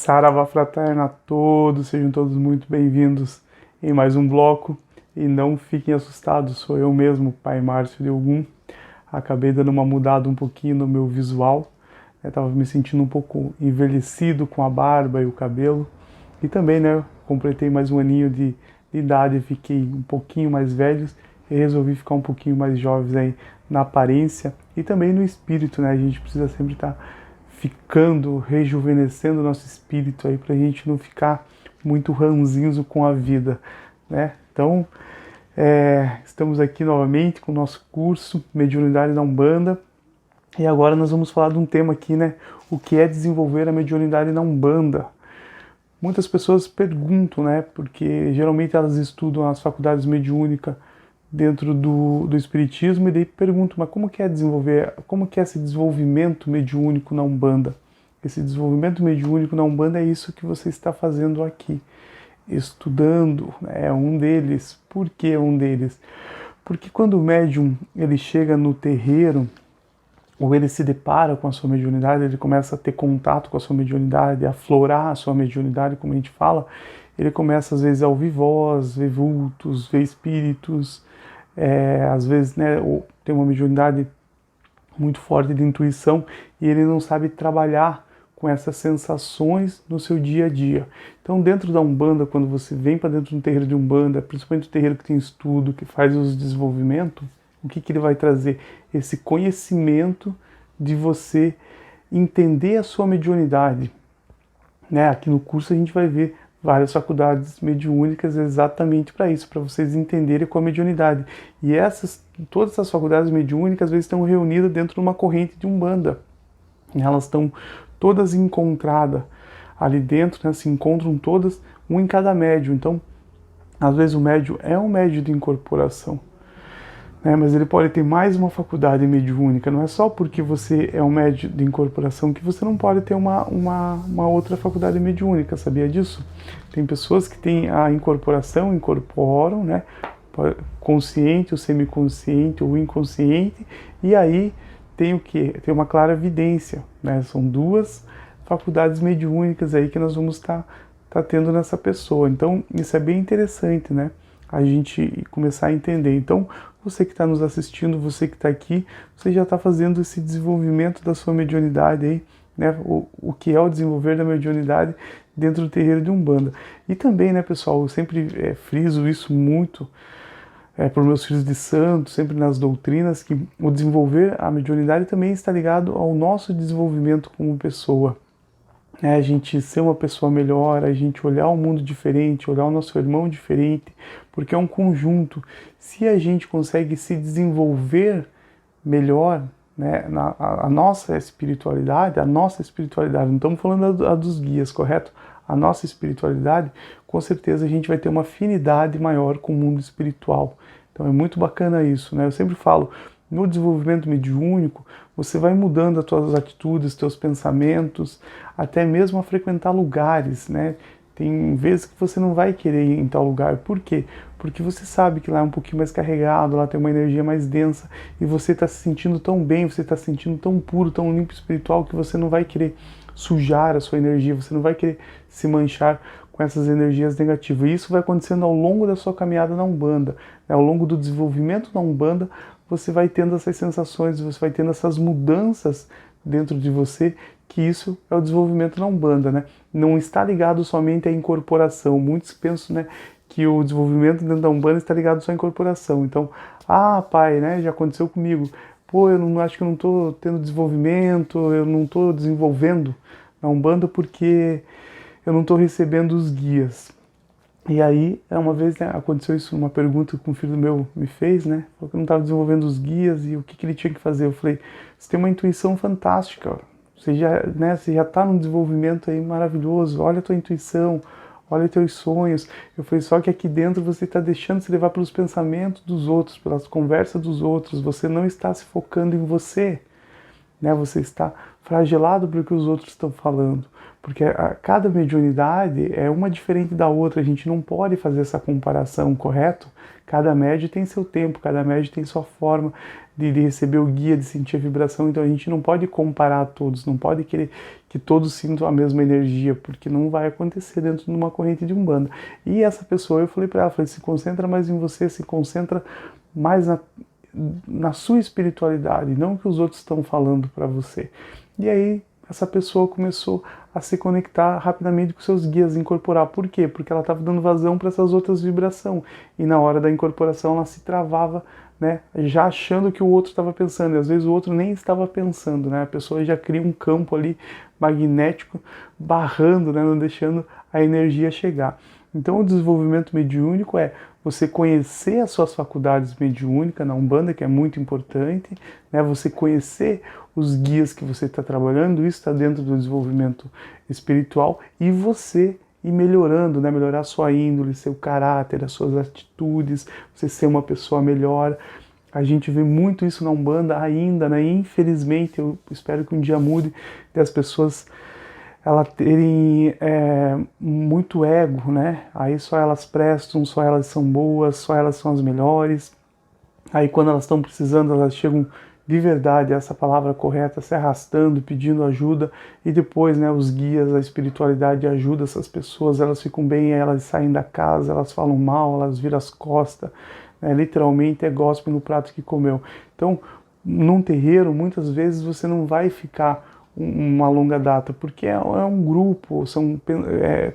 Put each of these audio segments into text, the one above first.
Saravá fraterna a todos, sejam todos muito bem-vindos em mais um bloco e não fiquem assustados, sou eu mesmo, Pai Márcio de Ogum. Acabei dando uma mudada um pouquinho no meu visual, estava me sentindo um pouco envelhecido com a barba e o cabelo e também, completei mais um aninho de idade e fiquei um pouquinho mais velho e resolvi ficar um pouquinho mais jovem aí na aparência e também no espírito, A gente precisa sempre estar ficando, rejuvenescendo o nosso espírito aí pra gente não ficar muito ranzinzo com a vida, Então, estamos aqui novamente com o nosso curso Mediunidade na Umbanda e agora nós vamos falar de um tema aqui, O que é desenvolver a mediunidade na Umbanda? Muitas pessoas perguntam, porque geralmente elas estudam as faculdades mediúnicas dentro do Espiritismo e daí perguntam, mas como que é desenvolver, como que é esse desenvolvimento mediúnico na Umbanda? Esse desenvolvimento mediúnico na Umbanda é isso que você está fazendo aqui, estudando, é um deles. Por que um deles? Porque quando o médium ele chega no terreiro, ou ele se depara com a sua mediunidade, ele começa a ter contato com a sua mediunidade, a aflorar a sua mediunidade, como a gente fala, ele começa às vezes a ouvir voz, ver vultos, ver espíritos, às vezes tem uma mediunidade muito forte de intuição e ele não sabe trabalhar com essas sensações no seu dia a dia. Então dentro da Umbanda, quando você vem para dentro de um terreiro de Umbanda, principalmente o terreiro que tem estudo, que faz os desenvolvimentos, o que ele vai trazer? Esse conhecimento de você entender a sua mediunidade. Aqui no curso a gente vai ver várias faculdades mediúnicas exatamente para isso, para vocês entenderem com a mediunidade. E todas essas faculdades mediúnicas às vezes estão reunidas dentro de uma corrente de Umbanda. Elas estão todas encontradas ali dentro, se encontram todas, um em cada médium. Então, às vezes o médium é um médium de incorporação, mas ele pode ter mais uma faculdade mediúnica. Não é só porque você é um médium de incorporação que você não pode ter uma outra faculdade mediúnica, sabia disso? Tem pessoas que têm a incorporação, incorporam, consciente, ou semiconsciente, ou inconsciente, e aí tem o quê? Tem uma clara evidência, São duas faculdades mediúnicas aí que nós vamos estar tendo nessa pessoa. Então, isso é bem interessante, A gente começar a entender. Então, você que está nos assistindo, você que está aqui, você já está fazendo esse desenvolvimento da sua mediunidade aí, O que é o desenvolver da mediunidade dentro do terreiro de Umbanda. E também, pessoal, eu sempre friso isso muito para os meus filhos de santo, sempre nas doutrinas, que o desenvolver a mediunidade também está ligado ao nosso desenvolvimento como pessoa. A gente ser uma pessoa melhor, a gente olhar o mundo diferente, olhar o nosso irmão diferente, porque é um conjunto. Se a gente consegue se desenvolver melhor, a nossa espiritualidade, não estamos falando a dos guias, correto? A nossa espiritualidade, com certeza a gente vai ter uma afinidade maior com o mundo espiritual. Então é muito bacana isso, Eu sempre falo, no desenvolvimento mediúnico, você vai mudando as tuas atitudes, teus pensamentos, até mesmo a frequentar lugares, Tem vezes que você não vai querer ir em tal lugar. Por quê? Porque você sabe que lá é um pouquinho mais carregado, lá tem uma energia mais densa, e você está se sentindo tão bem, você está se sentindo tão puro, tão limpo espiritual, que você não vai querer sujar a sua energia, você não vai querer se manchar com essas energias negativas. E isso vai acontecendo ao longo da sua caminhada na Umbanda. Ao longo do desenvolvimento na Umbanda, você vai tendo essas sensações, você vai tendo essas mudanças dentro de você, que isso é o desenvolvimento na Umbanda, Não está ligado somente à incorporação. Muitos pensam, que o desenvolvimento dentro da Umbanda está ligado só à incorporação. Então, pai, já aconteceu comigo. Eu acho que eu não estou tendo desenvolvimento, eu não estou desenvolvendo na Umbanda porque eu não estou recebendo os guias. E aí, uma vez aconteceu isso, uma pergunta que um filho meu me fez, Falou que eu não estava desenvolvendo os guias e o que ele tinha que fazer. Eu falei, você tem uma intuição fantástica, você já está num desenvolvimento aí maravilhoso, olha a tua intuição, olha os teus sonhos. Eu falei, só que aqui dentro você está deixando se levar pelos pensamentos dos outros, pelas conversas dos outros, você não está se focando em você, Você está fragelado pelo que os outros estão falando. Porque cada mediunidade é uma diferente da outra, a gente não pode fazer essa comparação, correto? Cada médium tem seu tempo, cada médium tem sua forma de receber o guia, de sentir a vibração, então a gente não pode comparar todos, não pode querer que todos sintam a mesma energia, porque não vai acontecer dentro de uma corrente de Umbanda. E essa pessoa, eu falei para ela, se concentra mais em você, se concentra mais na sua espiritualidade, não o que os outros estão falando para você. E aí essa pessoa começou a se conectar rapidamente com seus guias, incorporar. Por quê? Porque ela estava dando vazão para essas outras vibrações. E na hora da incorporação ela se travava, né, já achando que o outro estava pensando. E às vezes o outro nem estava pensando, né? A pessoa já cria um campo ali magnético, barrando, né, não deixando a energia chegar. Então o desenvolvimento mediúnico é você conhecer as suas faculdades mediúnicas na Umbanda, que é muito importante, né? Você conhecer os guias que você está trabalhando, isso está dentro do desenvolvimento espiritual, e você ir melhorando, né? Melhorar a sua índole, seu caráter, as suas atitudes, você ser uma pessoa melhor. A gente vê muito isso na Umbanda ainda, né? Infelizmente, eu espero que um dia mude, das pessoas terem muito ego, né? Aí só elas prestam, só elas são boas, só elas são as melhores. Aí quando elas estão precisando, elas chegam de verdade, essa palavra correta, se arrastando, pedindo ajuda, e depois, né, os guias, a espiritualidade ajuda essas pessoas, elas ficam bem, elas saem da casa, elas falam mal, elas viram as costas, né, literalmente é gospe no prato que comeu. Então, num terreiro, muitas vezes você não vai ficar uma longa data, porque é um grupo, são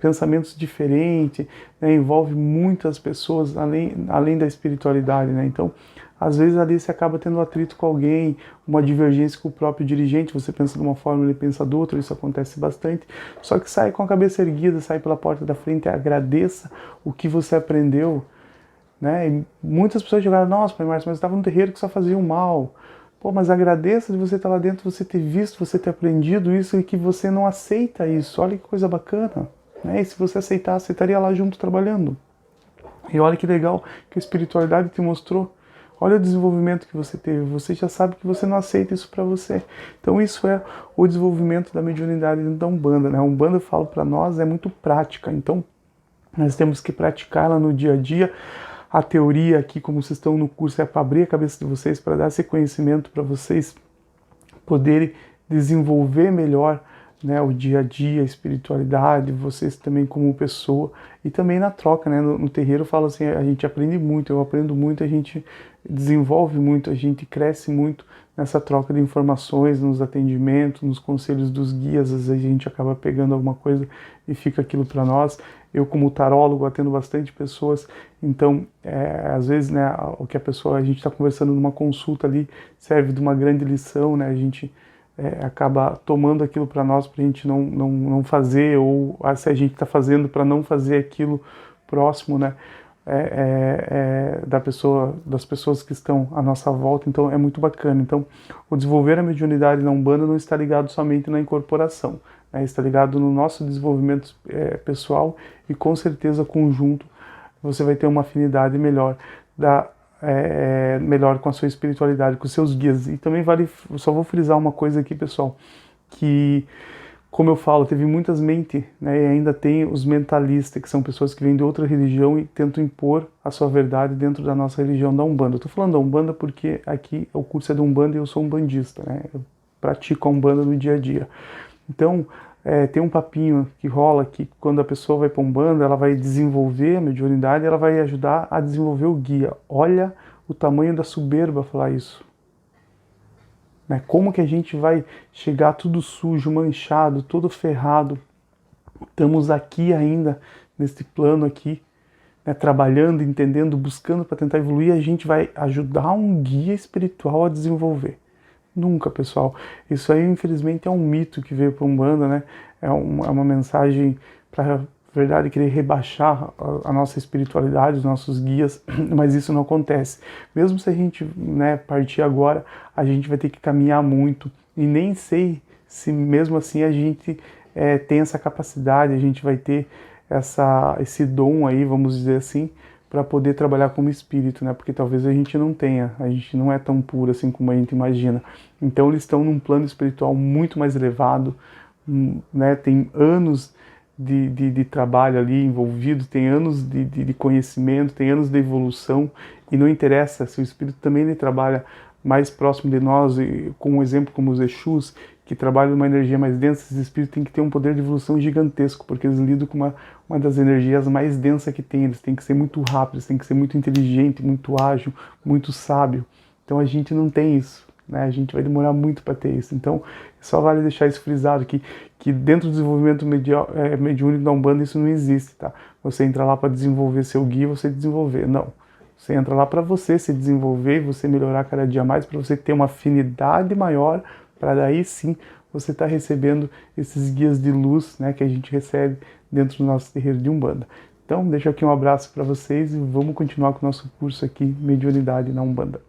pensamentos diferentes, né, envolve muitas pessoas além da espiritualidade, né? Então, às vezes ali você acaba tendo atrito com alguém, uma divergência com o próprio dirigente, você pensa de uma forma, ele pensa de outra, isso acontece bastante, só que sai com a cabeça erguida, sai pela porta da frente e agradeça o que você aprendeu, né? E muitas pessoas chegaram, nossa, Pai Márcio, mas eu estava no terreiro que só fazia o mal. Pô, mas agradeça de você estar lá dentro, você ter visto, você ter aprendido isso e que você não aceita isso. Olha que coisa bacana, né? E se você aceitar, você estaria lá junto trabalhando. E olha que legal que a espiritualidade te mostrou. Olha o desenvolvimento que você teve. Você já sabe que você não aceita isso para você. Então isso é o desenvolvimento da mediunidade dentro da Umbanda, né? A Umbanda, eu falo para nós, é muito prática. Então nós temos que praticá-la no dia a dia. A teoria aqui, como vocês estão no curso, é para abrir a cabeça de vocês, para dar esse conhecimento para vocês poderem desenvolver melhor, né, o dia a dia, a espiritualidade, vocês também como pessoa, e também na troca, né, no terreiro eu falo assim, a gente aprende muito, eu aprendo muito, a gente desenvolve muito, a gente cresce muito nessa troca de informações, nos atendimentos, nos conselhos dos guias, às vezes a gente acaba pegando alguma coisa e fica aquilo para nós. Eu, como tarólogo, atendo bastante pessoas, então, às vezes, né, o que a gente está conversando numa consulta ali, serve de uma grande lição, né, a gente acaba tomando aquilo para nós, para a gente não fazer, ou se a gente está fazendo para não fazer aquilo próximo, né, das pessoas que estão à nossa volta, então é muito bacana. Então, o desenvolver a mediunidade na Umbanda não está ligado somente na incorporação, né, está ligado no nosso desenvolvimento pessoal e com certeza conjunto você vai ter uma afinidade melhor melhor com a sua espiritualidade, com os seus guias. E também vale, só vou frisar uma coisa aqui, pessoal, que, como eu falo, teve muitas mentes, né, e ainda tem os mentalistas, que são pessoas que vêm de outra religião e tentam impor a sua verdade dentro da nossa religião da Umbanda. Eu tô falando da Umbanda porque aqui o curso é da Umbanda e eu sou umbandista, né, eu pratico a Umbanda no dia a dia. Então, tem um papinho que rola que quando a pessoa vai para Umbanda, ela vai desenvolver a mediunidade, ela vai ajudar a desenvolver o guia. Olha o tamanho da soberba falar isso. Né? Como que a gente vai chegar tudo sujo, manchado, todo ferrado? Estamos aqui ainda, nesse plano aqui, né, trabalhando, entendendo, buscando para tentar evoluir, a gente vai ajudar um guia espiritual a desenvolver. Nunca, pessoal. Isso aí, infelizmente, é um mito que veio para Umbanda, né? É uma mensagem para, na verdade, querer rebaixar a nossa espiritualidade, os nossos guias, mas isso não acontece. Mesmo se a gente, né, partir agora, a gente vai ter que caminhar muito, e nem sei se mesmo assim a gente tem essa capacidade, a gente vai ter esse dom aí, vamos dizer assim, para poder trabalhar como espírito, né? Porque talvez a gente não tenha, a gente não é tão puro assim como a gente imagina. Então eles estão num plano espiritual muito mais elevado, né, tem anos de trabalho ali envolvido, tem anos de conhecimento, tem anos de evolução, e não interessa se o espírito também ele trabalha mais próximo de nós, e com um exemplo como os Exus, que trabalham uma energia mais densa. Esses espíritos têm que ter um poder de evolução gigantesco, porque eles lidam com uma das energias mais densas que tem. Eles têm que ser muito rápidos, têm que ser muito inteligente, muito ágil, muito sábio. Então a gente não tem isso, né? A gente vai demorar muito para ter isso. Então só vale deixar isso frisado, que dentro do desenvolvimento mediúnico da Umbanda isso não existe, tá? Você entra lá para desenvolver seu guia, você desenvolver. Não. Você entra lá para você se desenvolver, você melhorar cada dia mais, para você ter uma afinidade maior, para daí sim você estar recebendo esses guias de luz, né, que a gente recebe dentro do nosso terreiro de Umbanda. Então, deixo aqui um abraço para vocês e vamos continuar com o nosso curso aqui, Mediunidade na Umbanda.